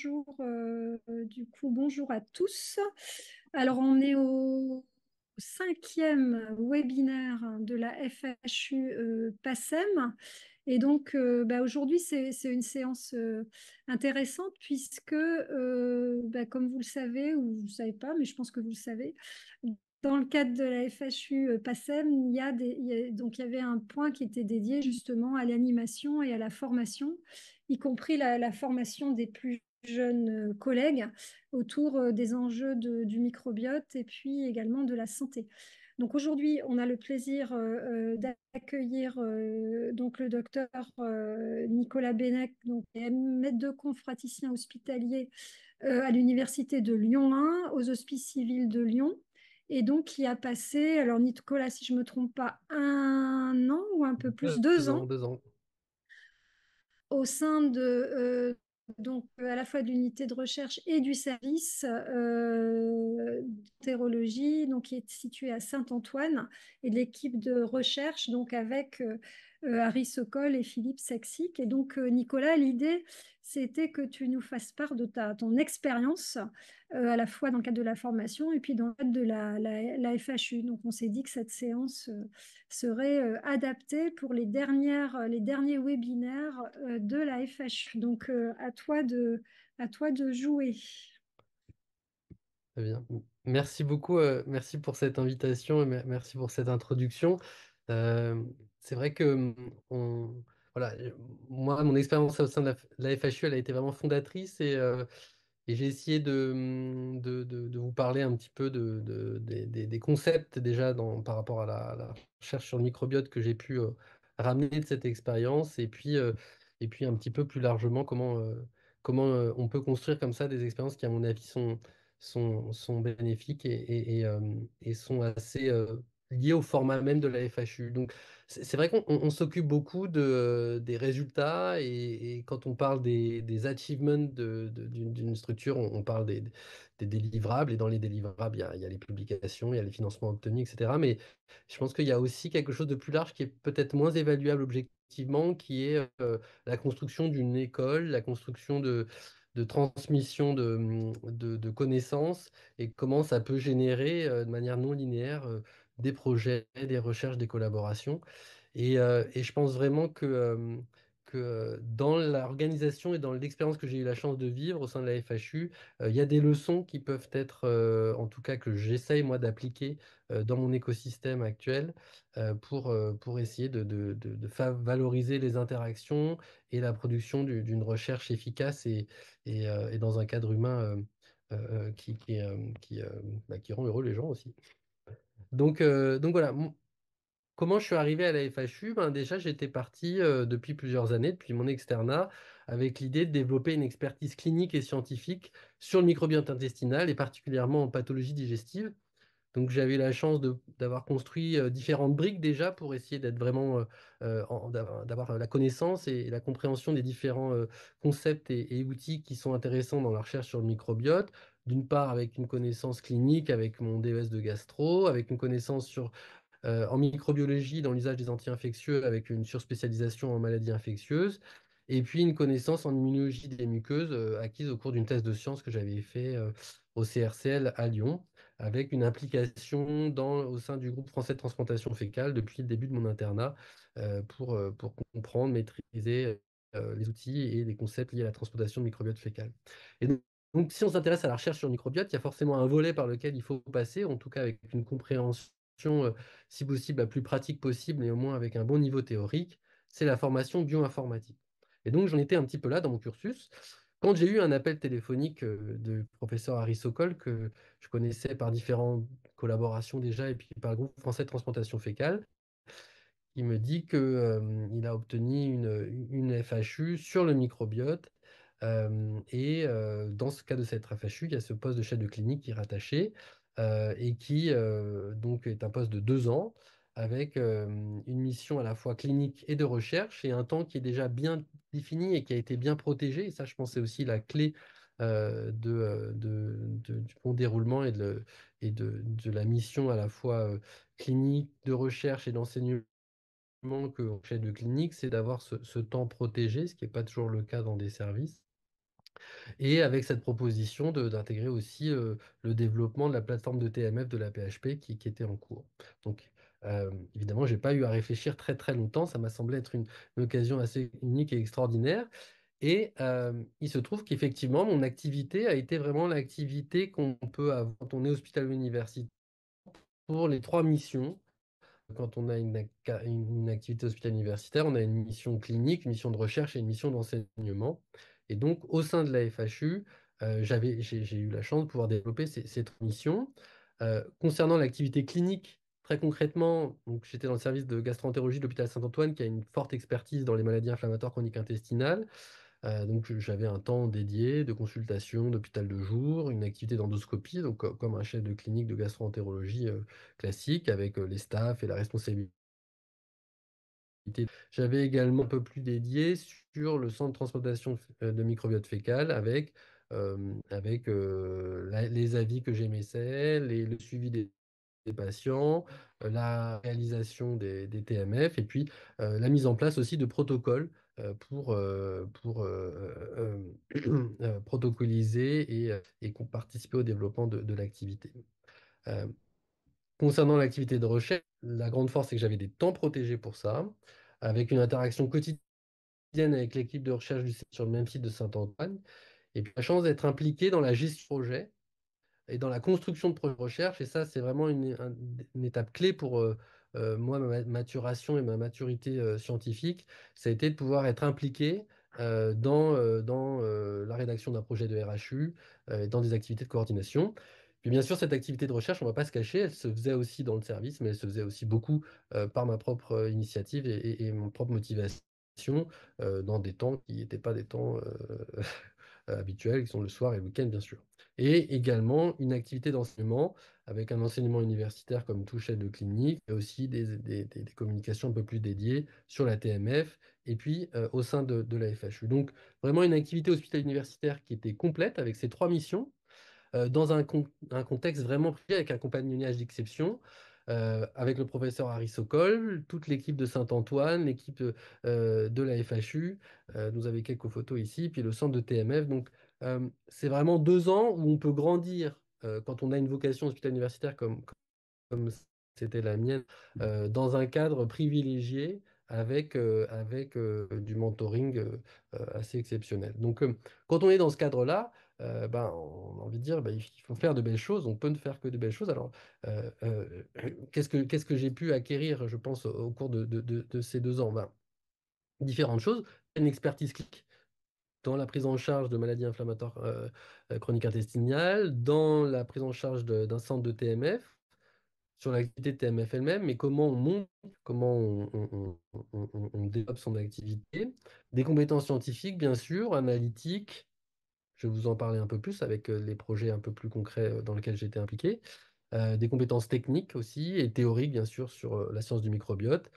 bonjour, bonjour à tous. Alors, on est au cinquième webinaire de la FHU PACEM. Et donc, aujourd'hui, c'est une séance intéressante puisque, comme vous le savez, ou vous ne savez pas, mais je pense que vous le savez, dans le cadre de la FHU PACEM, donc il y avait un point qui était dédié justement à l'animation et à la formation, y compris la formation des plus jeunes collègues autour des enjeux du microbiote et puis également de la santé. Donc aujourd'hui, on a le plaisir d'accueillir donc le docteur Nicolas Bennec, donc maître de conf praticien hospitalier à l'Université de Lyon 1, aux Hospices civils de Lyon, et donc qui a passé, alors Nicolas, si je ne me trompe pas, 1 an ou un peu plus, 2 ans 2 ans. au sein de à la fois de l'unité de recherche et du service d'entérologie, donc qui est situé à Saint-Antoine, et de l'équipe de recherche, donc avec Harry Sokol et Philippe Sexic. Et donc, Nicolas, l'idée, c'était que tu nous fasses part de ton expérience, à la fois dans le cadre de la formation et puis dans le cadre de la FHU. Donc, on s'est dit que cette séance serait adaptée pour les derniers webinaires de la FHU. Donc, à toi de jouer. Très bien. Merci beaucoup. Merci pour cette invitation et merci pour cette introduction. Euh, c'est vrai que voilà, moi, mon expérience au sein de la FHU, elle a été vraiment fondatrice et j'ai essayé de vous parler un petit peu des concepts déjà par rapport à la recherche sur le microbiote que j'ai pu ramener de cette expérience et puis un petit peu plus largement comment on peut construire comme ça des expériences qui, à mon avis, sont bénéfiques et sont assez liées au format même de la FHU. Donc, c'est vrai qu'on s'occupe beaucoup des résultats et quand on parle des achievements d'une structure, on parle des délivrables et dans les délivrables, il y a les publications, il y a les financements obtenus, etc. Mais je pense qu'il y a aussi quelque chose de plus large qui est peut-être moins évaluable objectivement, qui est la construction d'une école, la construction de transmission de connaissances et comment ça peut générer de manière non linéaire des projets, des recherches, des collaborations. Et je pense vraiment que dans l'organisation et dans l'expérience que j'ai eu la chance de vivre au sein de la FHU, il y a des leçons qui peuvent être, en tout cas que j'essaye moi d'appliquer dans mon écosystème actuel pour essayer de valoriser les interactions et la production d'une recherche efficace et dans un cadre humain qui rend heureux les gens aussi. Donc voilà, comment je suis arrivé à la FHU? Ben déjà, j'étais parti depuis plusieurs années, depuis mon externat, avec l'idée de développer une expertise clinique et scientifique sur le microbiote intestinal et particulièrement en pathologie digestive. Donc j'avais la chance d'avoir construit différentes briques déjà pour essayer d'être vraiment d'avoir la connaissance et la compréhension des différents concepts et outils qui sont intéressants dans la recherche sur le microbiote. D'une part avec une connaissance clinique avec mon DES de gastro, avec une connaissance en microbiologie dans l'usage des anti-infectieux avec une surspécialisation en maladies infectieuses, et puis une connaissance en immunologie des muqueuses acquise au cours d'une thèse de sciences que j'avais fait au CRCL à Lyon, avec une implication au sein du groupe français de transplantation fécale depuis le début de mon internat pour comprendre, maîtriser les outils et les concepts liés à la transplantation de microbiote fécal. Et donc, si on s'intéresse à la recherche sur le microbiote, il y a forcément un volet par lequel il faut passer, en tout cas avec une compréhension si possible, la plus pratique possible, et au moins avec un bon niveau théorique, c'est la formation bioinformatique. Et donc, j'en étais un petit peu là dans mon cursus. Quand j'ai eu un appel téléphonique de professeur Harry Sokol, que je connaissais par différentes collaborations déjà, et puis par le groupe français de transplantation fécale, il me dit que, il a obtenu une FHU sur le microbiote. Dans ce cas de cette FHU, il y a ce poste de chef de clinique qui est rattaché et qui donc est un poste de 2 ans avec une mission à la fois clinique et de recherche et un temps qui est déjà bien défini et qui a été bien protégé. Et ça, je pense, c'est aussi la clé du bon déroulement et de la mission à la fois clinique, de recherche et d'enseignement que chef de clinique, c'est d'avoir ce temps protégé, ce qui n'est pas toujours le cas dans des services. Et avec cette proposition d'intégrer aussi le développement de la plateforme de TMF de la PHP qui était en cours. Donc, évidemment, je n'ai pas eu à réfléchir très très longtemps. Ça m'a semblé être une occasion assez unique et extraordinaire. Et il se trouve qu'effectivement, mon activité a été vraiment l'activité qu'on peut avoir quand on est hospitalo-universitaire pour les trois missions. Quand on a une activité hospitalière universitaire, on a une mission clinique, une mission de recherche et une mission d'enseignement. Et donc, au sein de la FHU, j'ai eu la chance de pouvoir développer ces trois missions. Concernant l'activité clinique, très concrètement, donc, j'étais dans le service de gastro-entérologie de l'hôpital Saint-Antoine, qui a une forte expertise dans les maladies inflammatoires chroniques intestinales. Donc j'avais un temps dédié de consultation d'hôpital de jour, une activité d'endoscopie, donc comme un chef de clinique de gastro-entérologie classique, avec les staffs et la responsabilité. J'avais également un peu plus dédié sur le centre de transplantation de microbiote fécal avec les avis que j'émettais, le suivi des patients, la réalisation des TMF et puis la mise en place aussi de protocoles pour protocoliser et participer au développement de l'activité. Euh, Concernant l'activité de recherche, la grande force, c'est que j'avais des temps protégés pour ça, avec une interaction quotidienne avec l'équipe de recherche du CERN sur le même site de Saint-Antoine, et puis la chance d'être impliqué dans la gestion de projet et dans la construction de projets de recherche. Et ça, c'est vraiment une étape clé pour moi, ma maturation et ma maturité scientifique. Ça a été de pouvoir être impliqué dans la rédaction d'un projet de RHU, dans des activités de coordination. Puis bien sûr, cette activité de recherche, on ne va pas se cacher, elle se faisait aussi dans le service, mais elle se faisait aussi beaucoup par ma propre initiative et mon propre motivation dans des temps qui n'étaient pas des temps habituels, qui sont le soir et le week-end, bien sûr. Et également une activité d'enseignement avec un enseignement universitaire comme tout chef de clinique, mais aussi des communications un peu plus dédiées sur la TMF et puis au sein de la FHU. Donc vraiment une activité hospitalière universitaire qui était complète avec ces trois missions dans un contexte vraiment privé avec un compagnonnage d'exception. Avec le professeur Harry Sokol, toute l'équipe de Saint-Antoine, l'équipe de la FHU, nous avez quelques photos ici, puis le centre de TMF. Donc, c'est vraiment 2 ans où on peut grandir quand on a une vocation hospitalière universitaire comme c'était la mienne, dans un cadre privilégié avec du mentoring assez exceptionnel. Donc, quand on est dans ce cadre-là, ben, on a envie de dire, ben, il faut faire de belles choses, on peut ne faire que de belles choses. Alors, qu'est-ce que j'ai pu acquérir, je pense, au cours de ces 2 ans? Ben, différentes choses. Une expertise clinique dans la prise en charge de maladies inflammatoires chroniques intestinales, dans la prise en charge d'un centre de TMF, sur l'activité de TMF elle-même, mais comment on monte, comment on développe son activité. Des compétences scientifiques, bien sûr, analytiques. Je vais vous en parler un peu plus avec les projets un peu plus concrets dans lesquels j'ai été impliqué. Des compétences techniques aussi et théoriques, bien sûr, sur la science du microbiote.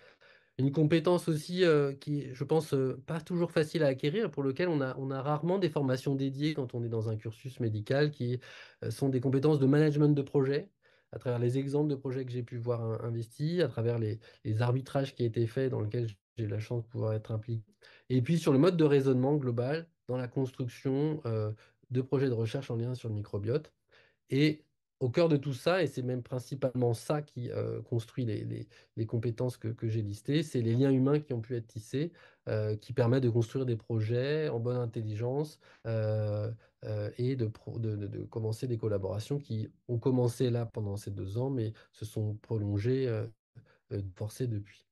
Une compétence aussi qui est, je pense, pas toujours facile à acquérir, pour lequel on a rarement des formations dédiées quand on est dans un cursus médical, qui sont des compétences de management de projet, à travers les exemples de projets que j'ai pu voir investis, à travers les arbitrages qui ont été faits, dans lesquels j'ai eu la chance de pouvoir être impliqué. Et puis sur le mode de raisonnement global, dans la construction de projets de recherche en lien sur le microbiote. Et au cœur de tout ça, et c'est même principalement ça qui construit les compétences que j'ai listées, c'est les liens humains qui ont pu être tissés, qui permettent de construire des projets en bonne intelligence et de commencer des collaborations qui ont commencé là pendant ces 2 ans, mais se sont prolongées, forcées depuis.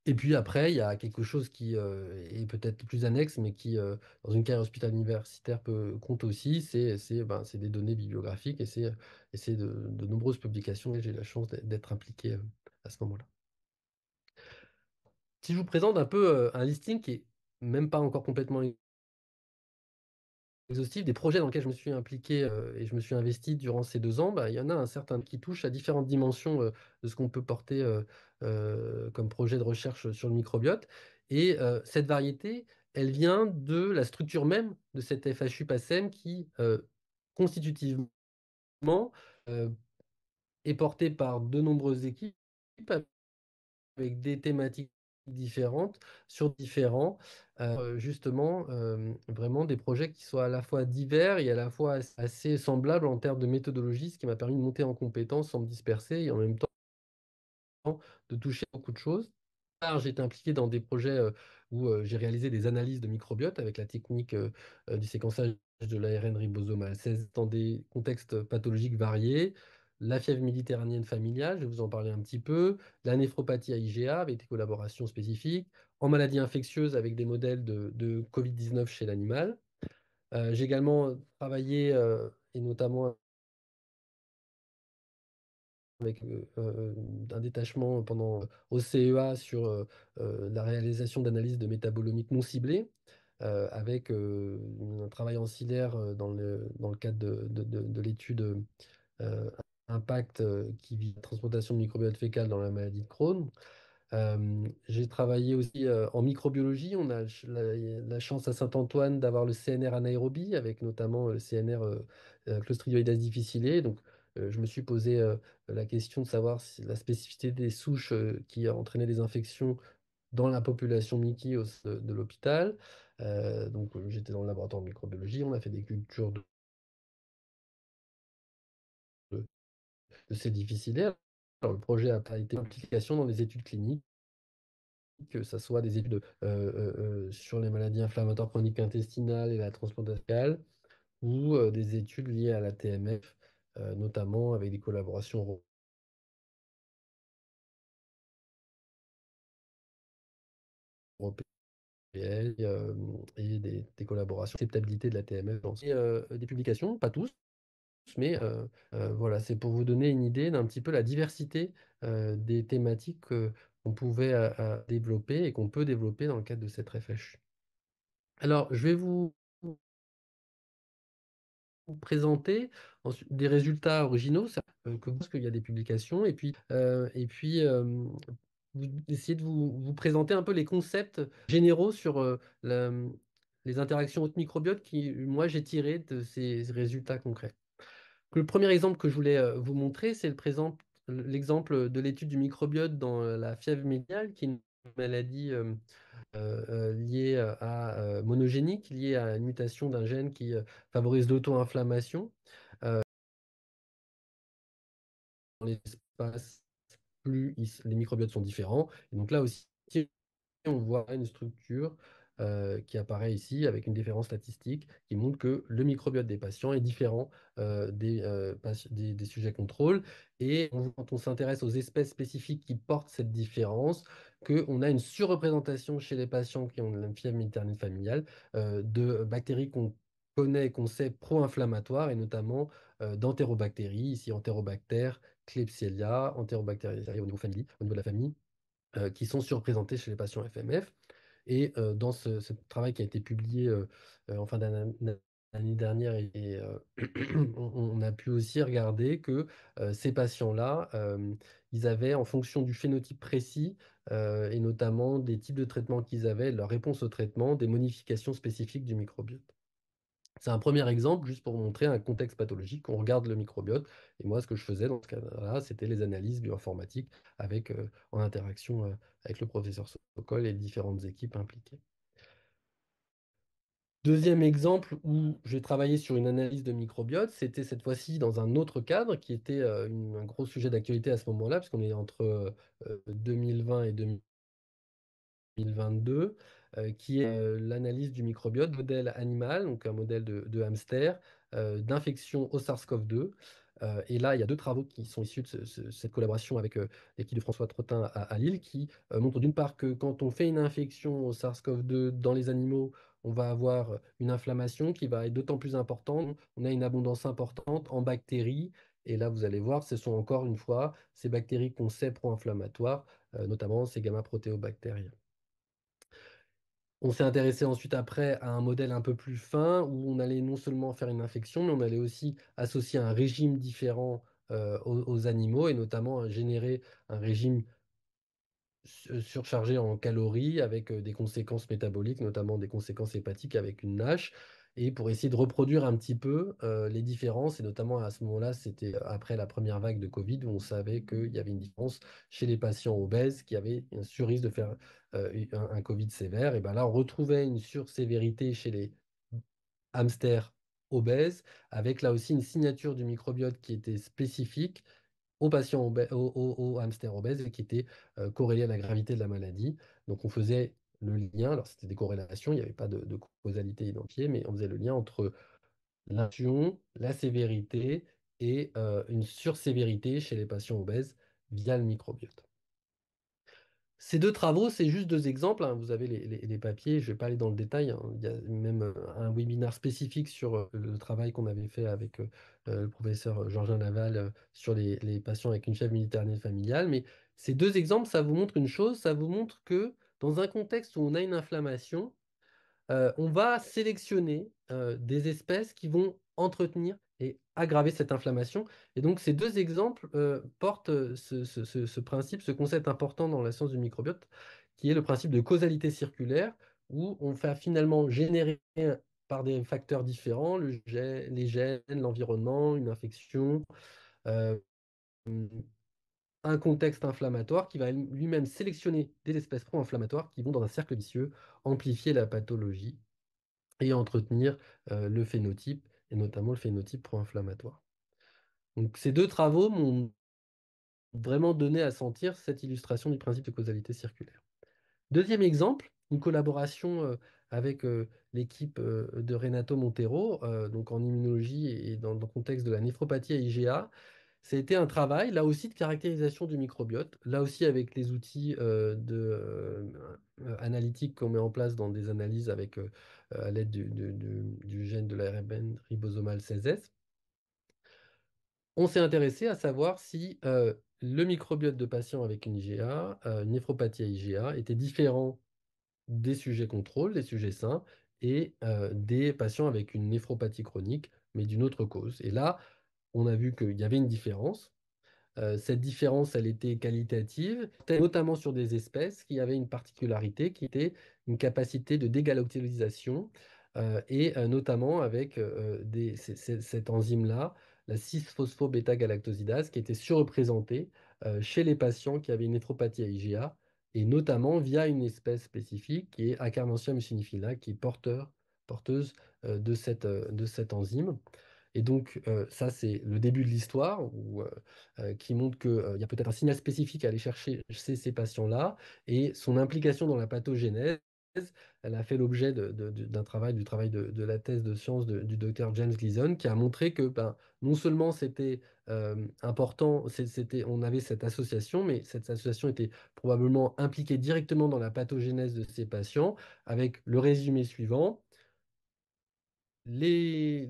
Et puis après, il y a quelque chose qui est peut-être plus annexe, mais qui, dans une carrière hospitalière universitaire, compte aussi, c'est des données bibliographiques et c'est de nombreuses publications et j'ai la chance d'être impliqué à ce moment-là. Si je vous présente un peu un listing qui est même pas encore complètement exhaustif des projets dans lesquels je me suis impliqué et je me suis investi durant ces 2 ans, bah, il y en a un certain qui touche à différentes dimensions de ce qu'on peut porter comme projet de recherche sur le microbiote. Et cette variété, elle vient de la structure même de cette FHU PACEM qui, constitutivement, euh, est portée par de nombreuses équipes avec des thématiques différentes sur différents, justement, vraiment des projets qui soient à la fois divers et à la fois assez semblables en termes de méthodologie, ce qui m'a permis de monter en compétences sans me disperser et en même temps de toucher beaucoup de choses. J'ai été impliqué dans des projets où j'ai réalisé des analyses de microbiote avec la technique du séquençage de l'ARN ribosomal 16 dans des contextes pathologiques variés. La fièvre méditerranéenne familiale, je vais vous en parler un petit peu. La néphropathie IgA avec des collaborations spécifiques. En maladie infectieuse avec des modèles de Covid-19 chez l'animal. J'ai également travaillé et notamment avec un détachement pendant au CEA sur la réalisation d'analyses de métabolomiques non ciblées, avec un travail ancillaire dans le cadre de l'étude euh, impact qui vise la transplantation de microbiote fécal dans la maladie de Crohn. J'ai travaillé aussi en microbiologie. On a la chance à Saint-Antoine d'avoir le CNR anaérobie, avec notamment le CNR Clostridioides difficile. Donc, je me suis posé la question de savoir si la spécificité des souches qui entraînaient des infections dans la population Mickey de l'hôpital. Donc, j'étais dans le laboratoire de microbiologie. On a fait des cultures de, de ces difficiles. Alors, le projet a pas été d'implication dans les études cliniques, que ce soit des études sur les maladies inflammatoires chroniques intestinales et la transplantation, ou des études liées à la TMF, notamment avec des collaborations européennes et des collaborations acceptabilité de la TMF. Et, des publications, pas tous, mais voilà, c'est pour vous donner une idée d'un petit peu la diversité des thématiques qu'on pouvait développer et qu'on peut développer dans le cadre de cette FH. Alors, je vais vous présenter des résultats originaux, parce qu'il y a des publications, et puis vous essayez de vous présenter un peu les concepts généraux sur les interactions haute microbiote qui, moi, j'ai tiré de ces résultats concrets. Le premier exemple que je voulais vous montrer, c'est l'exemple de l'étude du microbiote dans la fièvre médiale, qui est une maladie liée monogénique, liée à une mutation d'un gène qui favorise l'auto-inflammation. Dans l'espace, plus les microbiotes sont différents. Et donc là aussi, on voit une structure qui apparaît ici avec une différence statistique qui montre que le microbiote des patients est différent des sujets contrôle. Et quand on s'intéresse aux espèces spécifiques qui portent cette différence, qu'on a une surreprésentation chez les patients qui ont une fièvre méditerranéenne familiale de bactéries qu'on connaît et qu'on sait pro-inflammatoires, et notamment d'entérobactéries, ici Enterobacter, Klebsiella, Enterobacter au niveau de la famille, qui sont surreprésentées chez les patients FMF. Et dans ce travail qui a été publié en fin d'année dernière, on a pu aussi regarder que ces patients-là, ils avaient, en fonction du phénotype précis, et notamment des types de traitements qu'ils avaient, leur réponse au traitement, des modifications spécifiques du microbiote. C'est un premier exemple, juste pour vous montrer un contexte pathologique. On regarde le microbiote. Et moi, ce que je faisais dans ce cas-là, c'était les analyses bioinformatiques en interaction avec le professeur Sokol et les différentes équipes impliquées. Deuxième exemple où j'ai travaillé sur une analyse de microbiote, c'était cette fois-ci dans un autre cadre qui était un gros sujet d'actualité à ce moment-là, puisqu'on est entre 2020 et 2022, qui est l'analyse du microbiote, modèle animal, donc un modèle de hamster, d'infection au SARS-CoV-2. Et là, il y a deux travaux qui sont issus de cette collaboration avec l'équipe de François Trottin à Lille, qui montrent d'une part que quand on fait une infection au SARS-CoV-2 dans les animaux, on va avoir une inflammation qui va être d'autant plus importante. On a une abondance importante en bactéries. Et là, vous allez voir, ce sont encore une fois ces bactéries qu'on sait pro-inflammatoires, notamment ces gamma-protéobactériens. On s'est intéressé ensuite après à un modèle un peu plus fin où on allait non seulement faire une infection, mais on allait aussi associer un régime différent aux animaux, et notamment générer un régime surchargé en calories avec des conséquences métaboliques, notamment des conséquences hépatiques avec une NASH. et pour essayer de reproduire un petit peu les différences. Et notamment à ce moment-là, c'était après la première vague de Covid, où on savait qu'il y avait une différence chez les patients obèses qui avaient un surrisque de faire un Covid sévère. Et ben là, on retrouvait une sursévérité chez les hamsters obèses, avec là aussi une signature du microbiote qui était spécifique aux patients aux hamsters obèses et qui était corrélée à la gravité de la maladie. Donc on faisait le lien, alors c'était des corrélations, il n'y avait pas de causalité identifiée, mais on faisait le lien entre l'intuition, la sévérité et une sursévérité chez les patients obèses via le microbiote. Ces deux travaux, c'est juste deux exemples, hein. Vous avez les papiers, je ne vais pas aller dans le détail, hein. Il y a même un webinaire spécifique sur le travail qu'on avait fait avec le professeur Georgin Laval sur les patients avec une fièvre méditerranéenne familiale. Mais ces deux exemples, ça vous montre une chose, ça vous montre que dans un contexte où on a une inflammation, on va sélectionner des espèces qui vont entretenir et aggraver cette inflammation. Et donc, ces deux exemples portent ce principe, ce concept important dans la science du microbiote, qui est le principe de causalité circulaire, où on fait finalement générer par des facteurs différents, les gènes, l'environnement, une infection, euh, un contexte inflammatoire qui va lui-même sélectionner des espèces pro-inflammatoires qui vont dans un cercle vicieux amplifier la pathologie et entretenir le phénotype, et notamment le phénotype pro-inflammatoire. Donc ces deux travaux m'ont vraiment donné à sentir cette illustration du principe de causalité circulaire. Deuxième exemple, une collaboration avec l'équipe de Renato Montero, donc en immunologie et dans le contexte de la néphropathie à IgA. C'était un travail, là aussi, de caractérisation du microbiote, là aussi avec les outils analytiques qu'on met en place dans des analyses avec, à l'aide du gène de l'ARN ribosomal 16S. On s'est intéressé à savoir si le microbiote de patients avec une IgA, une néphropathie à IgA, était différent des sujets contrôle, des sujets sains, et des patients avec une néphropathie chronique, mais d'une autre cause. Et là, on a vu qu'il y avait une différence. Cette différence, elle était qualitative, notamment sur des espèces qui avaient une particularité, qui était une capacité de dégalactolysation, et notamment avec cette enzyme-là, la 6-phosphobêta-galactosidase, qui était surreprésentée chez les patients qui avaient une néphropathie à IgA, et notamment via une espèce spécifique qui est Akkermansia mucinifila, qui est porteuse de cette enzyme. Et donc, ça, c'est le début de l'histoire qui montre qu'il y a peut-être un signal spécifique à aller chercher chez ces patients-là. Et son implication dans la pathogénèse, elle a fait l'objet d'un travail, du travail de la thèse de science du docteur James Gleason, qui a montré que ben, non seulement c'était important, on avait cette association, mais cette association était probablement impliquée directement dans la pathogénèse de ces patients, avec le résumé suivant. Les,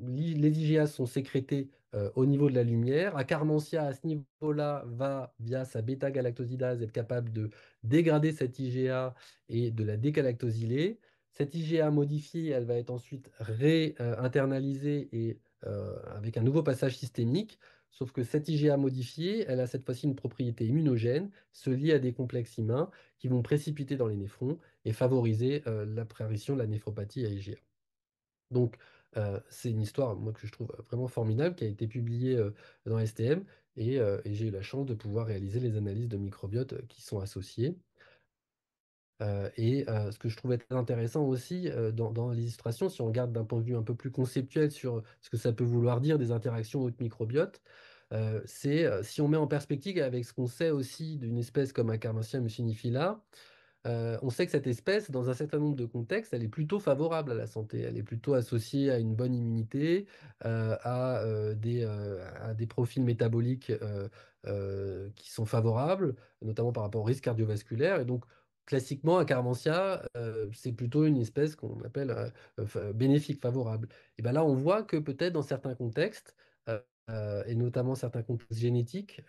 les IgA sont sécrétés au niveau de la lumière. Akkermansia, à ce niveau-là, va, via sa bêta-galactosidase, être capable de dégrader cette IgA et de la dégalactosyler. Cette IgA modifiée, elle va être ensuite réinternalisée et avec un nouveau passage systémique. Sauf que cette IgA modifiée, elle a cette fois-ci une propriété immunogène, se lie à des complexes humains qui vont précipiter dans les néphrons et favoriser l'apparition de la néphropathie à IgA. Donc, c'est une histoire, moi, que je trouve vraiment formidable, qui a été publiée dans STM, et j'ai eu la chance de pouvoir réaliser les analyses de microbiote qui sont associées. Ce que je trouvais très intéressant aussi dans les illustrations, si on regarde d'un point de vue un peu plus conceptuel sur ce que ça peut vouloir dire des interactions hôte-microbiote, c'est si on met en perspective avec ce qu'on sait aussi d'une espèce comme Akkermansia mucinifila. On sait que cette espèce, dans un certain nombre de contextes, elle est plutôt favorable à la santé. Elle est plutôt associée à une bonne immunité, à des profils métaboliques qui sont favorables, notamment par rapport au risque cardiovasculaire. Et donc, classiquement, Akkermansia, c'est plutôt une espèce qu'on appelle bénéfique, favorable. Et bien là, on voit que peut-être dans certains contextes, et notamment certains contextes génétiques,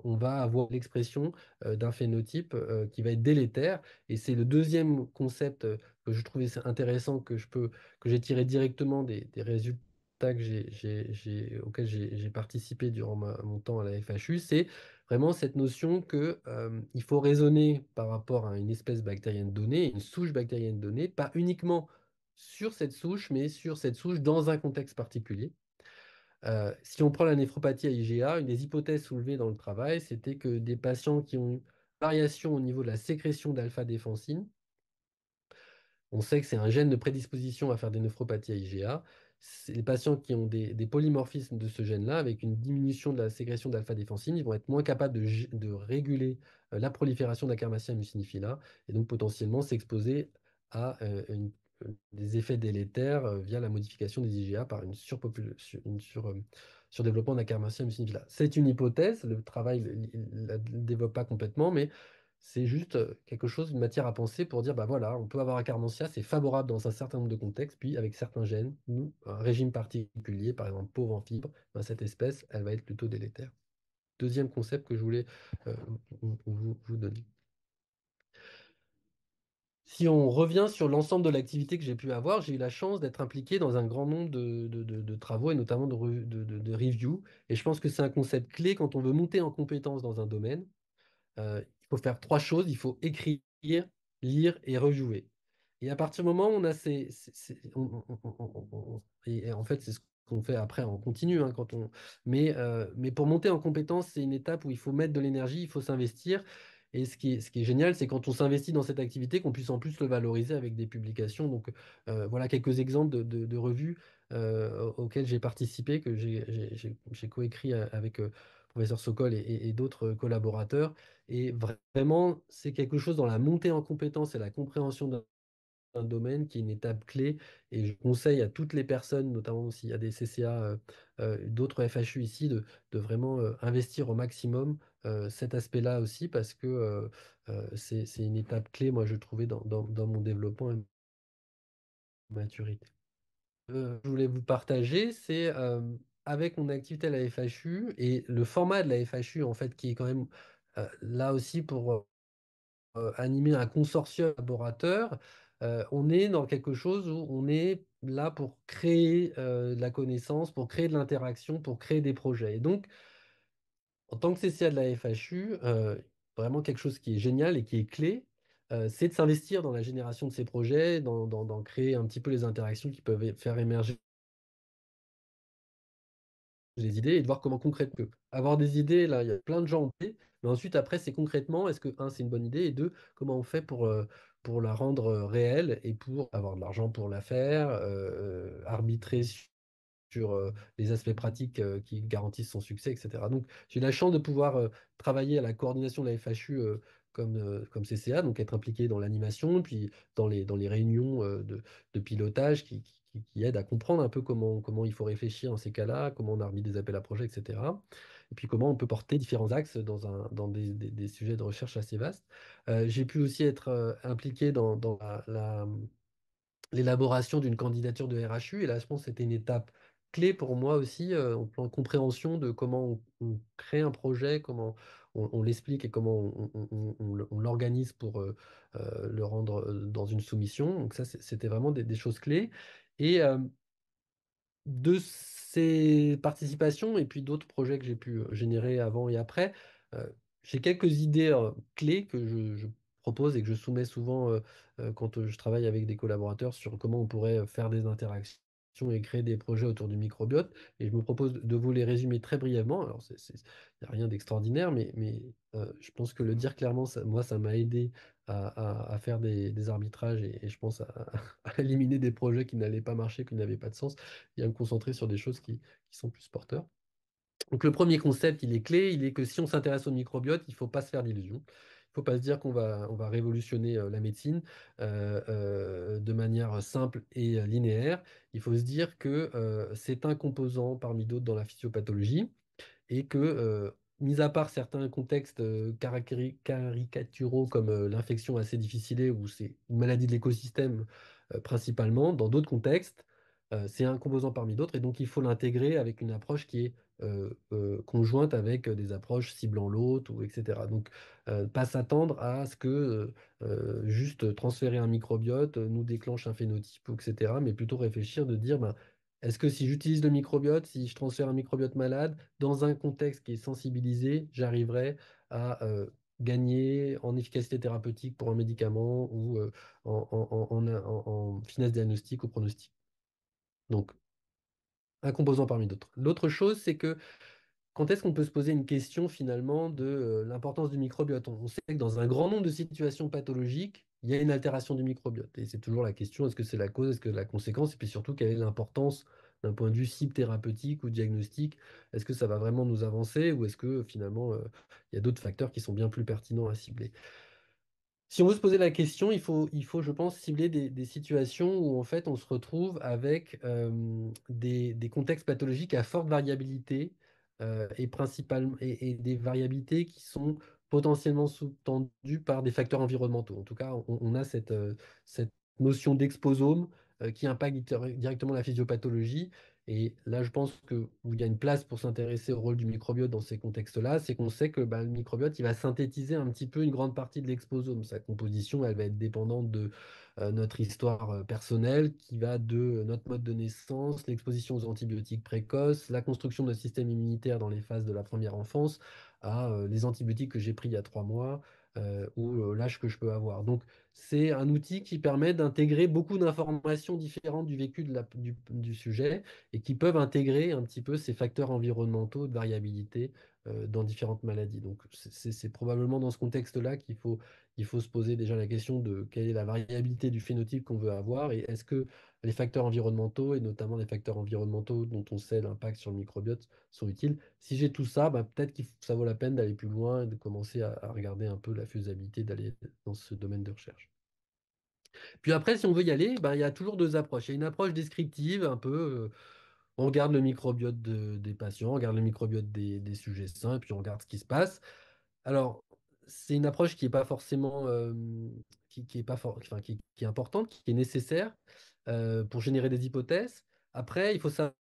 on va avoir l'expression d'un phénotype qui va être délétère. Et c'est le deuxième concept que je trouvais intéressant, que j'ai tiré directement des résultats auxquels j'ai participé durant mon temps à la FHU, c'est vraiment cette notion que il faut raisonner par rapport à une espèce bactérienne donnée, une souche bactérienne donnée, pas uniquement sur cette souche, mais sur cette souche dans un contexte particulier. Si on prend la néphropathie à IgA, une des hypothèses soulevées dans le travail, c'était que des patients qui ont une variation au niveau de la sécrétion d'alpha-défensine, on sait que c'est un gène de prédisposition à faire des néphropathies à IgA. C'est les patients qui ont des polymorphismes de ce gène-là, avec une diminution de la sécrétion d'alpha-défensine, ils vont être moins capables de réguler la prolifération d'Akkermansia muciniphilia et donc potentiellement s'exposer à des effets délétères via la modification des IgA par surdéveloppement d'Akkermansia muciniphilia. C'est une hypothèse, le travail ne la développe pas complètement, mais c'est juste quelque chose, une matière à penser pour dire, bah voilà, on peut avoir Akkermansia, c'est favorable dans un certain nombre de contextes, puis avec certains gènes, ou un régime particulier, par exemple pauvre en fibres, ben, cette espèce, elle va être plutôt délétère. Deuxième concept que je voulais euh, vous donner. Si on revient sur l'ensemble de l'activité que j'ai pu avoir, j'ai eu la chance d'être impliqué dans un grand nombre de travaux et notamment de reviews. Et je pense que c'est un concept clé quand on veut monter en compétence dans un domaine. Il faut faire trois choses. Il faut écrire, lire et rejouer. Et à partir du moment où on a et en fait, c'est ce qu'on fait après en continu, hein, mais pour monter en compétence, c'est une étape où il faut mettre de l'énergie, il faut s'investir. Et ce qui est génial, c'est quand on s'investit dans cette activité, qu'on puisse en plus le valoriser avec des publications. Donc, voilà quelques exemples de revues auxquelles j'ai participé, que j'ai coécrit avec professeur Sokol et d'autres collaborateurs. Et vraiment, c'est quelque chose dans la montée en compétence et la compréhension d'un domaine qui est une étape clé. Et je conseille à toutes les personnes, notamment s'il y a des CCA, d'autres FHU ici, de vraiment investir au maximum cet aspect-là aussi, parce que c'est une étape clé, moi, je trouvais, dans mon développement et ma maturité. Je voulais vous partager, c'est avec mon activité à la FHU et le format de la FHU, en fait, qui est quand même là aussi pour animer un consortium de collaborateurs, on est dans quelque chose où on est là pour créer de la connaissance, pour créer de l'interaction, pour créer des projets. Et donc, en tant que CCA de la FHU, vraiment quelque chose qui est génial et qui est clé, c'est de s'investir dans la génération de ces projets, d'en créer un petit peu les interactions qui peuvent faire émerger les idées et de voir comment concrètement avoir des idées, là, il y a plein de gens ont des, mais ensuite, après, c'est concrètement, est-ce que, un, c'est une bonne idée, et deux, comment on fait pour la rendre réelle et pour avoir de l'argent pour la faire, arbitrer sur les aspects pratiques qui garantissent son succès, etc. Donc, j'ai eu la chance de pouvoir travailler à la coordination de la FHU comme CCA, donc être impliqué dans l'animation, puis dans les réunions de pilotage qui aident à comprendre un peu comment il faut réfléchir dans ces cas-là, comment on arbitre des appels à projets, etc. Et puis comment on peut porter différents axes dans des sujets de recherche assez vastes. J'ai pu aussi être impliqué dans l'élaboration d'une candidature de RHU. Et là, je pense que c'était une étape clé pour moi aussi, en plan de compréhension de comment on crée un projet, comment on l'explique et comment on l'organise pour le rendre dans une soumission. Donc ça, c'était vraiment des choses clés. Et de ces participations et puis d'autres projets que j'ai pu générer avant et après, euh, j'ai quelques idées clés que je propose et que je soumets souvent quand je travaille avec des collaborateurs sur comment on pourrait faire des interactions et créer des projets autour du microbiote. Et je me propose de vous les résumer très brièvement. Alors, il n'y a rien d'extraordinaire, mais je pense que le dire clairement, moi, ça m'a aidé à faire des arbitrages et je pense à éliminer des projets qui n'allaient pas marcher, qui n'avaient pas de sens et à me concentrer sur des choses qui sont plus porteurs. Donc le premier concept, il est clé, il est que si on s'intéresse au microbiote, il ne faut pas se faire d'illusions. Il ne faut pas se dire qu'on va révolutionner la médecine de manière simple et linéaire. Il faut se dire que c'est un composant parmi d'autres dans la physiopathologie et que, mis à part certains contextes caricaturaux comme l'infection assez difficile où c'est une maladie de l'écosystème principalement, dans d'autres contextes, c'est un composant parmi d'autres et donc il faut l'intégrer avec une approche qui est conjointe avec des approches ciblant l'autre, ou etc. Donc, pas s'attendre à ce que juste transférer un microbiote nous déclenche un phénotype, etc. Mais plutôt réfléchir de dire, ben, est-ce que si j'utilise le microbiote, si je transfère un microbiote malade, dans un contexte qui est sensibilisé, j'arriverai à gagner en efficacité thérapeutique pour un médicament ou en finesse diagnostique ou pronostic. Donc, un composant parmi d'autres. L'autre chose, c'est que quand est-ce qu'on peut se poser une question finalement de l'importance du microbiote? On sait que dans un grand nombre de situations pathologiques, il y a une altération du microbiote. Et c'est toujours la question, est-ce que c'est la cause, est-ce que la conséquence? Et puis surtout, quelle est l'importance d'un point de vue cible thérapeutique ou diagnostique? Est-ce que ça va vraiment nous avancer ou est-ce que finalement, il y a d'autres facteurs qui sont bien plus pertinents à cibler? Si on veut se poser la question, je pense, cibler des situations où en fait on se retrouve avec des contextes pathologiques à forte variabilité et principalement et des variabilités qui sont potentiellement sous-tendues par des facteurs environnementaux. En tout cas, on a cette notion d'exposome qui impacte directement la physiopathologie. Et là, je pense que où il y a une place pour s'intéresser au rôle du microbiote dans ces contextes-là, c'est qu'on sait que bah, le microbiote, il va synthétiser un petit peu une grande partie de l'exposome. Sa composition, elle va être dépendante de notre histoire personnelle, qui va de notre mode de naissance, l'exposition aux antibiotiques précoces, la construction de notre système immunitaire dans les phases de la première enfance, à les antibiotiques que j'ai pris il y a 3 mois ou l'âge que je peux avoir. Donc, c'est un outil qui permet d'intégrer beaucoup d'informations différentes du vécu du sujet et qui peuvent intégrer un petit peu ces facteurs environnementaux de variabilité dans différentes maladies. Donc, c'est probablement dans ce contexte-là il faut se poser déjà la question de quelle est la variabilité du phénotype qu'on veut avoir et est-ce que les facteurs environnementaux, et notamment les facteurs environnementaux dont on sait l'impact sur le microbiote, sont utiles. Si j'ai tout ça, bah, peut-être que ça vaut la peine d'aller plus loin et de commencer à regarder un peu la faisabilité d'aller dans ce domaine de recherche. Puis après, si on veut y aller, ben, il y a toujours deux approches. Il y a une approche descriptive, un peu, on regarde le microbiote des patients, on regarde le microbiote des sujets sains, et puis on regarde ce qui se passe. Alors, c'est une approche qui est pas forcément, qui est pas enfin, qui est importante, qui est nécessaire pour générer des hypothèses. Après, il faut savoir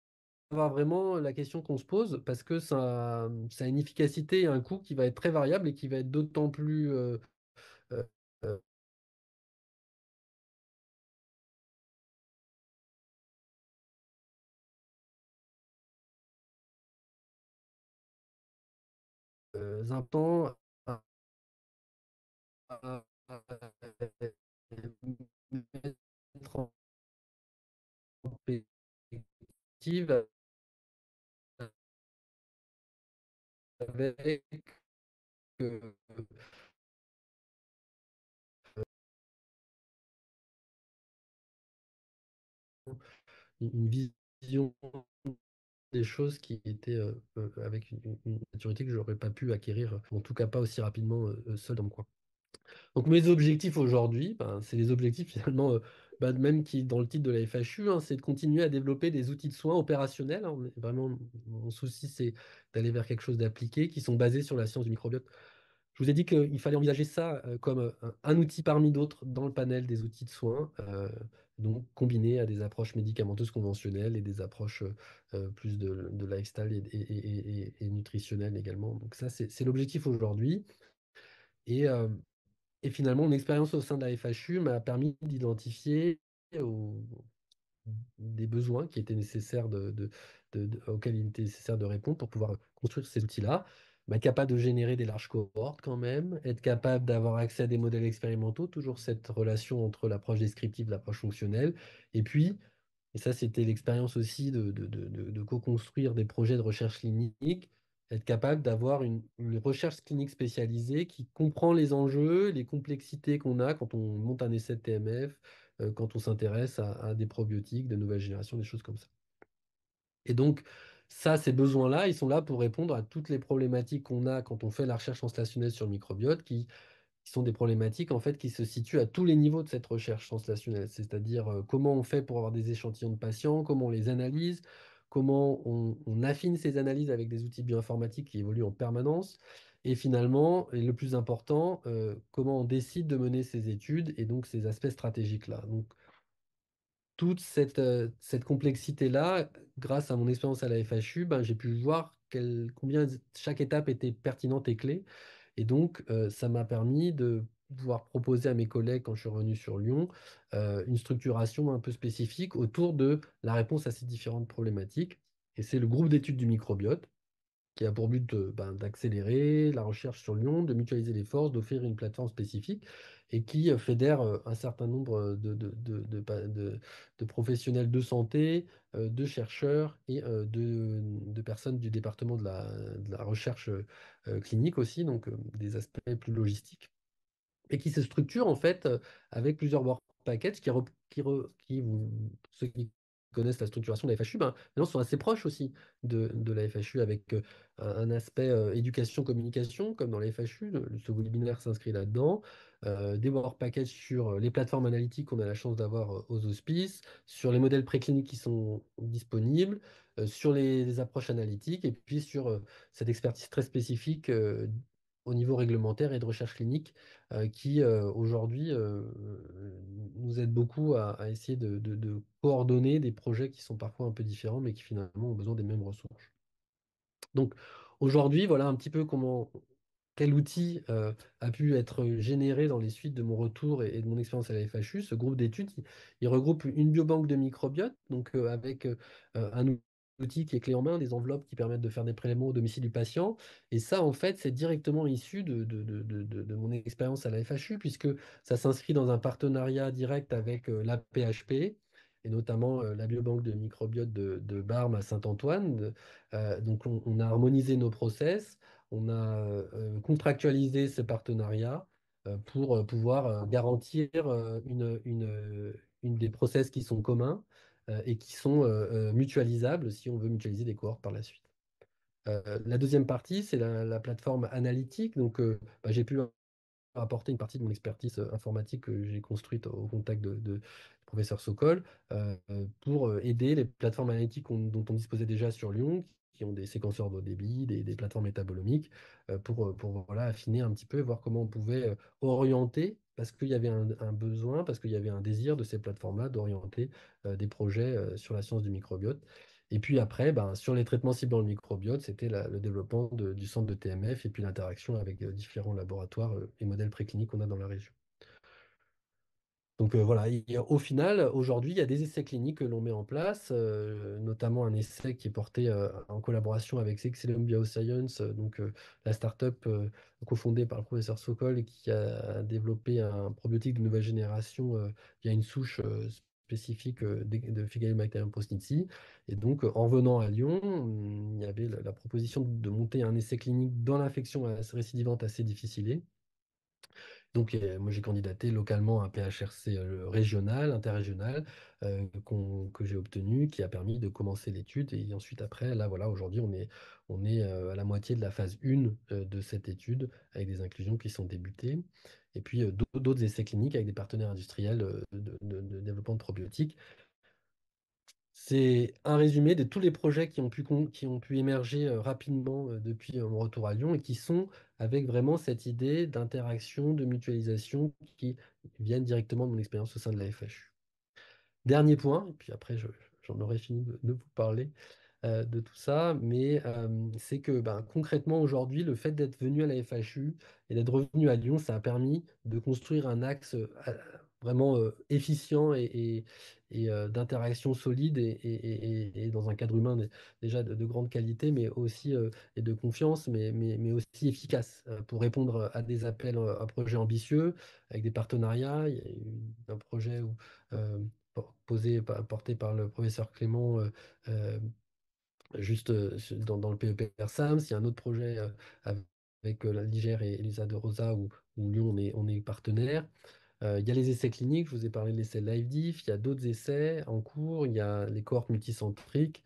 vraiment la question qu'on se pose, parce que ça a une efficacité et un coût qui va être très variable et qui va être d'autant plus euh, euh, important à mettre en perspective avec euh, une vision des choses qui étaient avec une maturité que j'aurais pas pu acquérir, en tout cas pas aussi rapidement seul dans mon coin. Donc mes objectifs aujourd'hui, ben, c'est les objectifs finalement, ben, même qui dans le titre de la FHU, hein, c'est de continuer à développer des outils de soins opérationnels, hein. Vraiment, mon souci, c'est d'aller vers quelque chose d'appliqué, qui sont basés sur la science du microbiote. Je vous ai dit qu'il fallait envisager ça comme un outil parmi d'autres dans le panel des outils de soins, donc combiné à des approches médicamenteuses conventionnelles et des approches plus de lifestyle et nutritionnelles également. Donc ça, c'est l'objectif aujourd'hui. Et, euh, et finalement, mon expérience au sein de la FHU m'a permis d'identifier au- des besoins qui étaient nécessaires auxquels il était nécessaire de répondre pour pouvoir construire ces outils-là. Bah, capable de générer des larges cohortes quand même, être capable d'avoir accès à des modèles expérimentaux, toujours cette relation entre l'approche descriptive et l'approche fonctionnelle. Et puis, et ça, c'était l'expérience aussi de co-construire des projets de recherche clinique, être capable d'avoir une recherche clinique spécialisée qui comprend les enjeux, les complexités qu'on a quand on monte un essai de TMF, quand on s'intéresse à des probiotiques de nouvelle génération, des choses comme ça. Et donc, ça, ces besoins-là, ils sont là pour répondre à toutes les problématiques qu'on a quand on fait la recherche translationnelle sur le microbiote, qui sont des problématiques en fait qui se situent à tous les niveaux de cette recherche translationnelle, c'est-à-dire comment on fait pour avoir des échantillons de patients, comment on les analyse, comment on affine ces analyses avec des outils bioinformatiques qui évoluent en permanence, et finalement, et le plus important, comment on décide de mener ces études et donc ces aspects stratégiques-là. Donc, toute cette complexité-là, grâce à mon expérience à la FHU, ben, j'ai pu voir combien chaque étape était pertinente et clé. Et donc, ça m'a permis de pouvoir proposer à mes collègues, quand je suis revenu sur Lyon, une structuration un peu spécifique autour de la réponse à ces différentes problématiques. Et c'est le groupe d'études du microbiote qui a pour but d'accélérer la recherche sur Lyon, de mutualiser les forces, d'offrir une plateforme spécifique et qui fédère un certain nombre de professionnels de santé, de chercheurs et de personnes du département de la recherche clinique aussi, donc des aspects plus logistiques et qui se structure en fait avec plusieurs work packages ceux qui connaissent la structuration de la FHU, ben, maintenant sont assez proches aussi de la FHU avec un aspect éducation-communication, comme dans la FHU, ce webinaire s'inscrit là-dedans, des work packages sur les plateformes analytiques qu'on a la chance d'avoir aux hospices, sur les modèles précliniques qui sont disponibles, sur les approches analytiques, et puis sur cette expertise très spécifique au niveau réglementaire et de recherche clinique qui aujourd'hui nous aide beaucoup à essayer de coordonner des projets qui sont parfois un peu différents, mais qui finalement ont besoin des mêmes ressources. Donc aujourd'hui, voilà un petit peu quel outil a pu être généré dans les suites de mon retour et de mon expérience à la FHU. Ce groupe d'études, il regroupe une biobanque de microbiote, donc avec un outil qui est clé en main, des enveloppes qui permettent de faire des prélèvements au domicile du patient. Et ça, en fait, c'est directement issu de mon expérience à la FHU, puisque ça s'inscrit dans un partenariat direct avec la PHP, et notamment la biobanque de microbiote de Barme à Saint-Antoine. Donc, on a harmonisé nos process, on a contractualisé ce partenariat pour pouvoir garantir une des process qui sont communs et qui sont mutualisables si on veut mutualiser des cohortes par la suite. La deuxième partie, c'est la plateforme analytique. Donc, j'ai pu apporter une partie de mon expertise informatique que j'ai construite au contact du professeur Sokol pour aider les plateformes analytiques dont on disposait déjà sur Lyon, qui ont des séquenceurs de haut débit, des plateformes métabolomiques, pour voilà, affiner un petit peu, voir comment on pouvait orienter, parce qu'il y avait un besoin, parce qu'il y avait un désir de ces plateformes-là d'orienter des projets sur la science du microbiote. Et puis après, ben, sur les traitements cibles dans le microbiote, c'était le développement du centre de TMF et puis l'interaction avec différents laboratoires et modèles précliniques qu'on a dans la région. Donc voilà, au final, aujourd'hui, il y a des essais cliniques que l'on met en place, notamment un essai qui est porté en collaboration avec Excellium Bioscience, donc la start-up cofondée par le professeur Sokol qui a développé un probiotique de nouvelle génération via une souche spécifique de Figalium prosnitzii. Et donc, en venant à Lyon, il y avait la proposition de monter un essai clinique dans l'infection récidivante assez difficile. Donc, moi, j'ai candidaté localement à un PHRC régional, interrégional, que j'ai obtenu, qui a permis de commencer l'étude. Et ensuite, après, là, voilà, aujourd'hui, on est à la moitié de la phase 1 de cette étude, avec des inclusions qui sont débutées. Et puis, d'autres essais cliniques avec des partenaires industriels de développement de probiotiques. C'est un résumé de tous les projets qui ont pu émerger rapidement depuis mon retour à Lyon et qui sont avec vraiment cette idée d'interaction, de mutualisation qui viennent directement de mon expérience au sein de la FHU. Dernier point, et puis après j'en aurai fini de vous parler de tout ça, mais c'est que ben, concrètement aujourd'hui, le fait d'être venu à la FHU et d'être revenu à Lyon, ça a permis de construire un axe vraiment efficient et d'interaction solide et dans un cadre humain déjà de grande qualité, mais aussi et de confiance, mais aussi efficace pour répondre à des appels à projets ambitieux avec des partenariats. Il y a eu un projet porté par le professeur Clément juste dans le PEP SAMS. Il y a un autre projet avec la Ligère et Elisa de Rosa où Lyon on est partenaire. Il y a les essais cliniques, je vous ai parlé de l'essai LiveDiff, il y a d'autres essais en cours, il y a les cohortes multicentriques.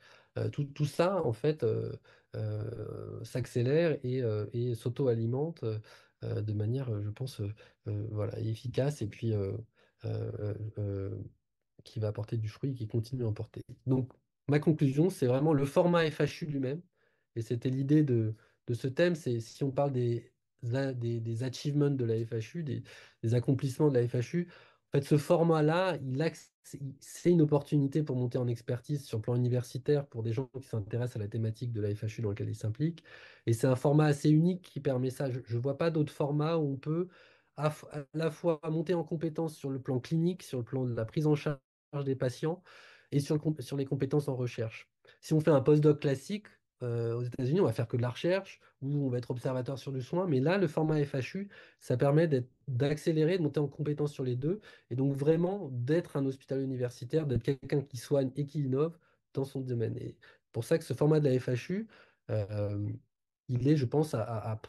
Tout ça, en fait, s'accélère et s'auto-alimente de manière, je pense, voilà, efficace et puis qui va apporter du fruit et qui continue à en porter. Donc, ma conclusion, c'est vraiment le format FHU lui-même. Et c'était l'idée de ce thème, c'est si on parle des achievements de la FHU, des accomplissements de la FHU, en fait, ce format-là, c'est une opportunité pour monter en expertise sur le plan universitaire pour des gens qui s'intéressent à la thématique de la FHU dans laquelle ils s'impliquent. Et c'est un format assez unique qui permet ça. Je ne vois pas d'autres formats où on peut à la fois monter en compétence sur le plan clinique, sur le plan de la prise en charge des patients et sur les compétences en recherche. Si on fait un postdoc classique, aux États-Unis, on va faire que de la recherche ou on va être observateur sur du soin. Mais là, le format FHU, ça permet d'accélérer, de monter en compétence sur les deux et donc vraiment d'être un hôpital universitaire, d'être quelqu'un qui soigne et qui innove dans son domaine. Et pour ça que ce format de la FHU, euh, il est, je pense, à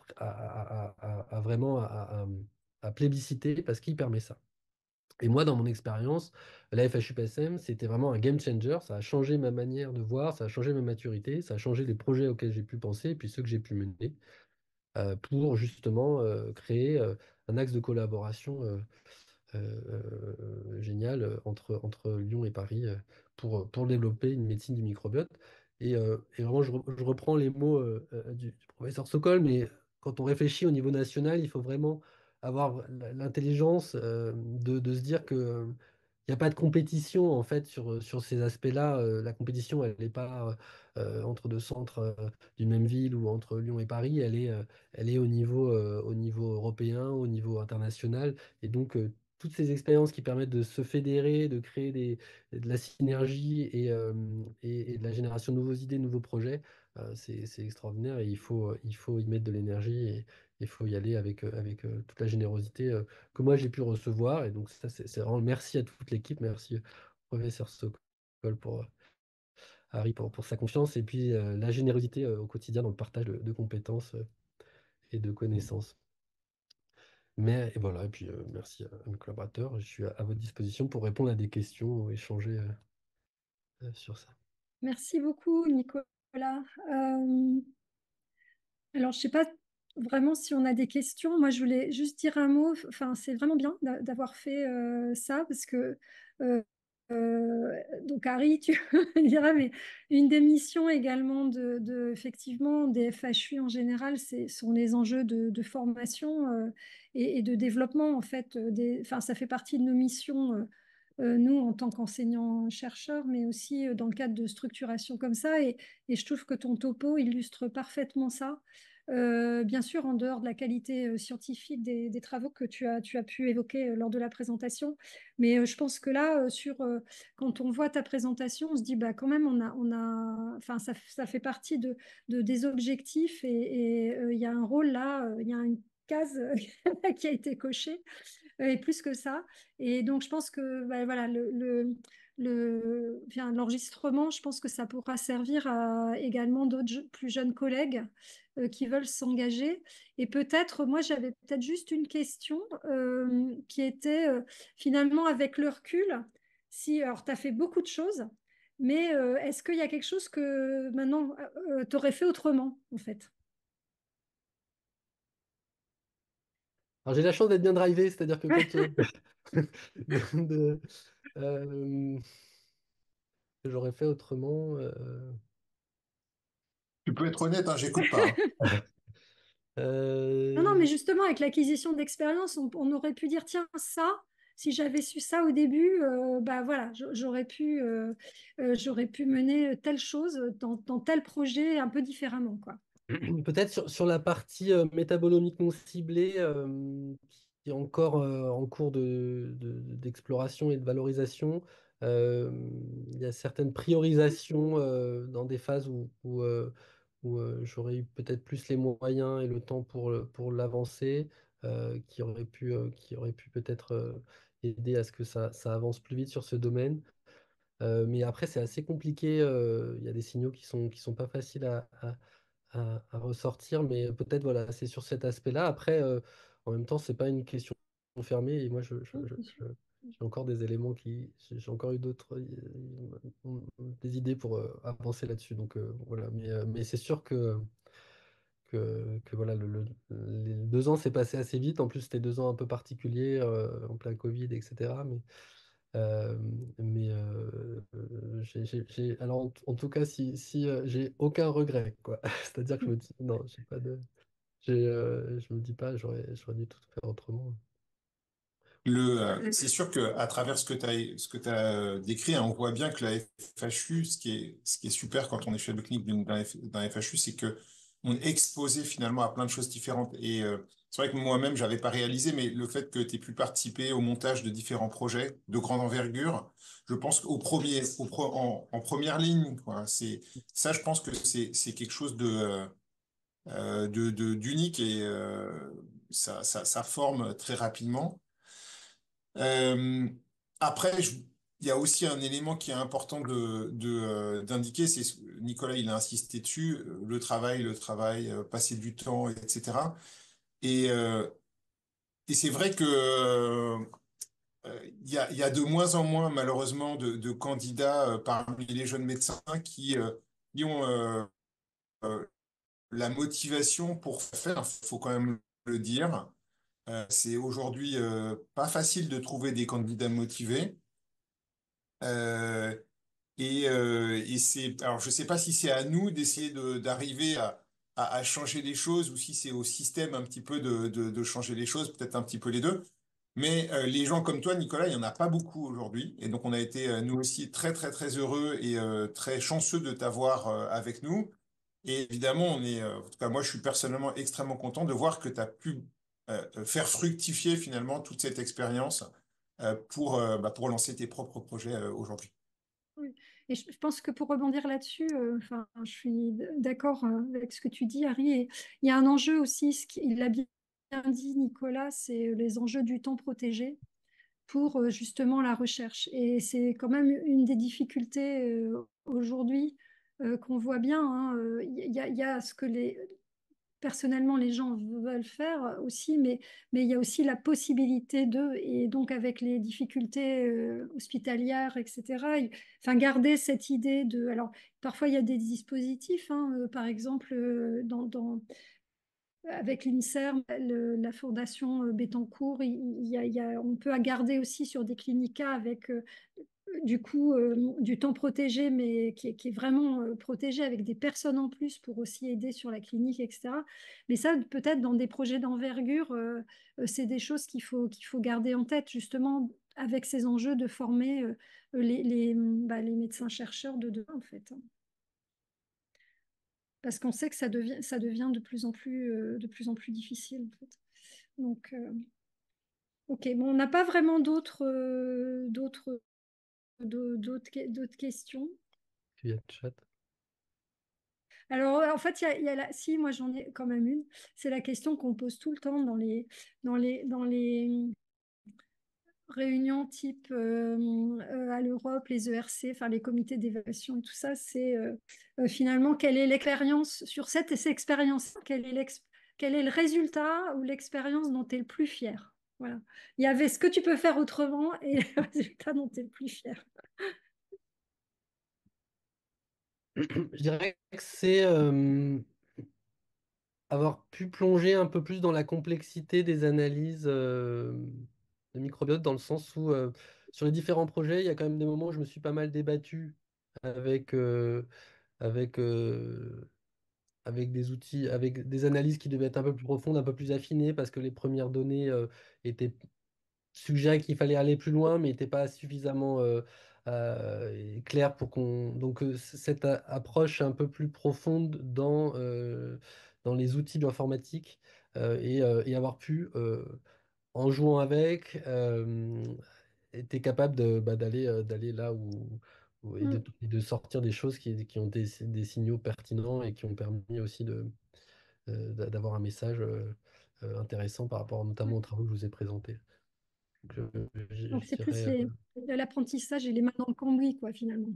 vraiment à plébisciter parce qu'il permet ça. Et moi, dans mon expérience, la FHUPSM, c'était vraiment un game changer. Ça a changé ma manière de voir, ça a changé ma maturité, ça a changé les projets auxquels j'ai pu penser et puis ceux que j'ai pu mener pour justement créer un axe de collaboration génial entre Lyon et Paris pour développer une médecine du microbiote. Et vraiment, je reprends les mots du professeur Sokol, mais quand on réfléchit au niveau national, il faut vraiment avoir l'intelligence de se dire que il n'y a pas de compétition en fait sur ces aspects-là. La compétition, elle n'est pas entre deux centres d'une même ville ou entre Lyon et Paris. Elle est au niveau européen, au niveau international. Et donc, toutes ces expériences qui permettent de se fédérer, de créer de la synergie et de la génération de nouvelles idées, de nouveaux projets, c'est extraordinaire et il faut y mettre de l'énergie et il faut y aller avec toute la générosité que moi j'ai pu recevoir. Et donc ça, c'est vraiment merci à toute l'équipe, merci au professeur Sokol pour Harry pour sa confiance et puis la générosité au quotidien dans le partage de compétences et de connaissances. Mais et voilà, et puis merci à mes collaborateurs. Je suis à votre disposition pour répondre à des questions ou échanger sur ça. Merci beaucoup, Nicolas. Euh, Alors, je sais pas vraiment si on a des questions. Moi, je voulais juste dire un mot. Enfin, c'est vraiment bien d'avoir fait ça parce que euh, donc Harry, tu me diras, mais une des missions également effectivement des FHU en général, sont les enjeux de formation et de développement en fait. Enfin, ça fait partie de nos missions. Nous, en tant qu'enseignants-chercheurs, mais aussi dans le cadre de structuration comme ça. Et je trouve que ton topo illustre parfaitement ça. Bien sûr, en dehors de la qualité scientifique des travaux que tu as pu évoquer lors de la présentation. Mais je pense que là, quand on voit ta présentation, on se dit, bah, quand même, enfin, ça fait partie des objectifs et il y a un rôle là, il y a une case qui a été cochée et plus que ça. Et donc, je pense que bah, voilà, enfin, l'enregistrement, je pense que ça pourra servir à également d'autres plus jeunes collègues qui veulent s'engager. Et peut-être, moi, j'avais peut-être juste une question qui était finalement avec le recul, si, alors, tu as fait beaucoup de choses, mais est-ce qu'il y a quelque chose que maintenant, tu aurais fait autrement, en fait? Alors j'ai la chance d'être bien drivé, c'est-à-dire que quand de- euh, j'aurais fait autrement. Tu peux être honnête, hein, j'écoute pas, hein. Non, non, mais Euh, justement, avec l'acquisition d'expérience, on aurait pu dire, tiens, ça, si j'avais su ça au début, bah voilà, j'aurais pu mener telle chose dans tel projet un peu différemment, quoi. Peut-être sur la partie métabolomique non ciblée, qui est encore en cours d'exploration et de valorisation. euh, il y a certaines priorisations dans des phases où j'aurais eu peut-être plus les moyens et le temps pour l'avancer, qui auraient pu peut-être aider à ce que ça avance plus vite sur ce domaine. Mais après, c'est assez compliqué. Il y a des signaux qui sont pas faciles à ressortir, mais peut-être voilà, c'est sur cet aspect-là. Après, en même temps, c'est pas une question fermée. Et moi, Oui, bien sûr. j'ai encore des éléments j'ai encore eu d'autres, des idées pour avancer là-dessus. Donc voilà, mais c'est sûr que voilà, les 2 ans s'est passé assez vite. En plus, c'était 2 ans un peu particuliers, en plein Covid, etc. Euh, alors, en tout cas, si j'ai aucun regret, quoi. C'est-à-dire que je me dis, non, j'ai pas de. Je me dis pas, j'aurais dû tout faire autrement. C'est sûr que à travers ce que tu as décrit, hein, on voit bien que la FHU, ce qui est super quand on est chef de clinique d'un FHU, c'est que on est exposé finalement à plein de choses différentes. Et c'est vrai que moi-même, j'avais pas réalisé, mais le fait que tu aies pu participer au montage de différents projets de grande envergure, je pense qu'au premier, en première ligne, quoi, ça, je pense que c'est quelque chose d'unique et ça forme très rapidement. Euh, après, il y a aussi un élément qui est important d'indiquer, Nicolas, il a insisté dessus, le travail, passer du temps, etc. Et, euh, et c'est vrai que il y a de moins en moins, malheureusement, de candidats parmi les jeunes médecins qui ont la motivation pour faire, faut quand même le dire. C'est aujourd'hui pas facile de trouver des candidats motivés. Euh, et alors je sais pas si c'est à nous d'essayer d'arriver à changer les choses ou si c'est au système un petit peu de changer les choses, peut-être un petit peu les deux. Mais les gens comme toi, Nicolas, il y en a pas beaucoup aujourd'hui. Et donc on a été nous aussi très très très heureux et très chanceux de t'avoir avec nous. Et évidemment, en tout cas moi, je suis personnellement extrêmement content de voir que tu as pu faire fructifier finalement toute cette expérience pour lancer tes propres projets aujourd'hui. Oui. Et je pense que pour rebondir là-dessus, enfin, je suis d'accord avec ce que tu dis, Harry. Et il y a un enjeu aussi, il l'a bien dit, Nicolas, c'est les enjeux du temps protégé pour justement la recherche. Et c'est quand même une des difficultés aujourd'hui qu'on voit bien, hein. Il y a ce que personnellement les gens veulent faire aussi, mais il y a aussi la possibilité de, et donc avec les difficultés hospitalières, etc., enfin garder cette idée de... Alors, parfois il y a des dispositifs, hein, par exemple, avec l'INSERM, la fondation Bettencourt, on peut garder aussi sur des clinicas avec du coup du temps protégé, mais qui est vraiment protégé avec des personnes en plus pour aussi aider sur la clinique, etc. Mais ça, peut-être dans des projets d'envergure, c'est des choses qu'il faut garder en tête, justement, avec ces enjeux de former les médecins-chercheurs de demain, en fait. Parce qu'on sait que ça devient de plus en plus difficile, en fait. Donc, ok, bon, on n'a pas vraiment d'autres questions. Via le chat. Alors, en fait, si, moi j'en ai quand même une. C'est la question qu'on pose tout le temps dans les réunions type à l'Europe, les ERC, enfin les comités d'évaluation et tout ça. C'est finalement quelle est l'expérience sur cette expérience, quel est le résultat ou l'expérience dont tu es le plus fier. Voilà. Il y avait ce que tu peux faire autrement et le résultat dont tu es le plus fier. Je dirais que c'est avoir pu plonger un peu plus dans la complexité des analyses de microbiote, dans le sens où sur les différents projets, il y a quand même des moments où je me suis pas mal débattu avec, avec, euh, avec des outils, avec des analyses qui devaient être un peu plus profondes, un peu plus affinées, parce que les premières données étaient suggérait qu'il fallait aller plus loin, mais n'était pas suffisamment clair pour qu'on... Donc cette approche un peu plus profonde dans les outils bioinformatiques et avoir pu, en jouant avec, était capable d'aller là Mm. et de sortir des choses qui ont des signaux pertinents et qui ont permis aussi d'avoir un message intéressant par rapport notamment aux travaux que je vous ai présentés. Donc, Donc je c'est plus dirais. l'apprentissage et les mains dans le cambouis, quoi, finalement.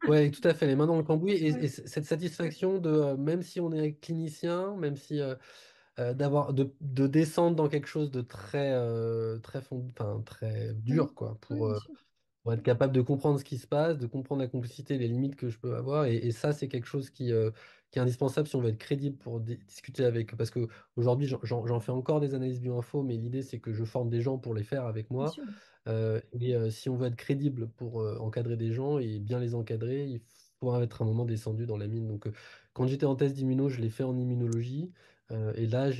Ouais, tout à fait, les mains dans le cambouis et cette satisfaction de, même si on est clinicien, même si de descendre dans quelque chose de enfin, très Oui, dur, quoi, oui, bien sûr. pour être capable de comprendre ce qui se passe, de comprendre la complexité, les limites que je peux avoir. Et ça, c'est quelque chose qui est indispensable si on veut être crédible pour discuter avec. Parce que aujourd'hui, j'en fais encore des analyses bioinfo, mais l'idée, c'est que je forme des gens pour les faire avec Bien moi. sûr. Si on veut être crédible pour encadrer des gens et bien les encadrer, il faut être un moment descendu dans la mine. Donc, quand j'étais en thèse d'immuno, je l'ai fait en immunologie. Et là,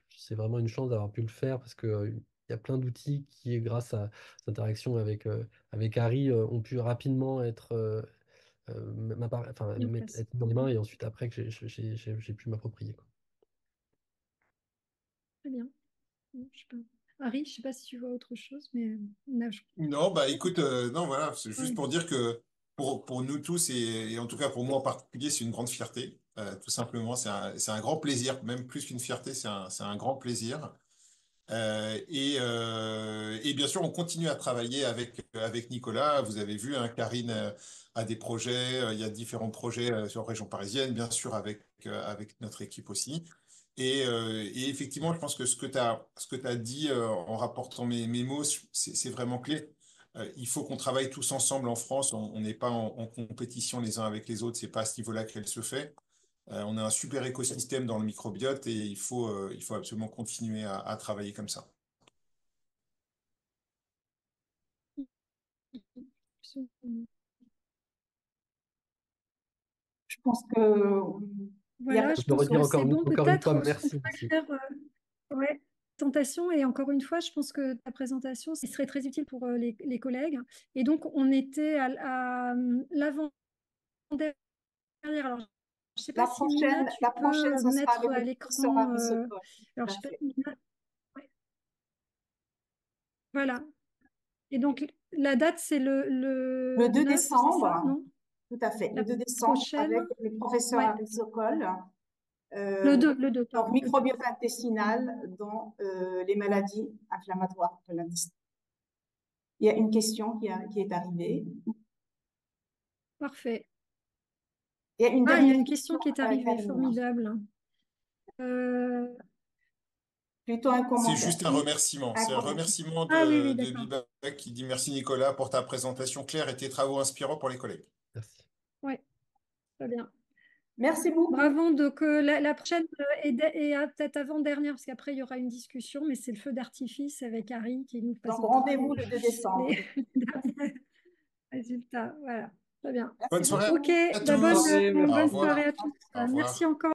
c'est vraiment une chance d'avoir pu le faire parce que, il y a plein d'outils qui, grâce à cette interaction avec Harry, ont pu rapidement être être dans les mains et ensuite après que j'ai pu m'approprier, quoi. Très bien. Bon, je sais pas. Harry, je sais pas si tu vois autre chose, mais là, Non, bah écoute, non, voilà, c'est juste ouais. pour dire que pour nous tous, et en tout cas pour moi en particulier, c'est une grande fierté. Tout simplement, c'est un grand plaisir, même plus qu'une fierté, c'est un grand plaisir. Et bien sûr, on continue à travailler avec Nicolas. Vous avez vu, hein, Karine a des projets, il y a différents projets sur la région parisienne, bien sûr, avec notre équipe aussi. Et effectivement, je pense que ce que tu dit en rapportant mes mots, c'est vraiment clé. Il faut qu'on travaille tous ensemble en France. On n'est pas en compétition les uns avec les autres. C'est pas à ce niveau-là qu'elle se fait. On a un super écosystème dans le microbiote et il faut absolument continuer à travailler comme ça. Absolument. Je pense que il y a Voilà, je Je peux pense redire que c'est bon. encore une fois, Peut-être ce qu'on merci pourrait aussi. faire, ouais, présentation. Et encore une fois, je pense que ta présentation, ce serait très utile pour les collègues. Et donc, on était à l'avant-dernière. Alors, je ne sais pas si Nina, tu la prochaine, peux ce sera mettre avec à le professeur l'écran. Arisokol. Alors, je sais pas si Nina. Ouais, voilà. Et donc, la date, c'est Le le 2 9, c'est ça, décembre, non? tout à fait, le La 2 décembre, prochaine. avec le professeur Ouais, Arisokol, le 2, donc pardon. microbiote intestinal dans les maladies inflammatoires de l'intestin. Il y a une question qui est arrivée. Parfait. Il y a une Il y a dernière une question qui est arrivée, Karine. formidable. Plutôt un C'est commentaire. juste un remerciement. Un C'est un commentaire. remerciement Ah oui, oui, de d'accord. Biba qui dit merci Nicolas pour ta présentation claire et tes travaux inspirants pour les collègues. Merci. Oui, très bien. Merci beaucoup. Bravo. Donc, la prochaine est peut-être avant-dernière, parce qu'après, il y aura une discussion, mais c'est le feu d'artifice avec Harry qui nous Donc, présentera rendez-vous le 2 décembre. les derniers résultats. Voilà, très bien. Merci Bonne beaucoup. soirée Ok, à bah, tous. Merci. bonne Au soirée revoir. à tous. Au Merci revoir. encore.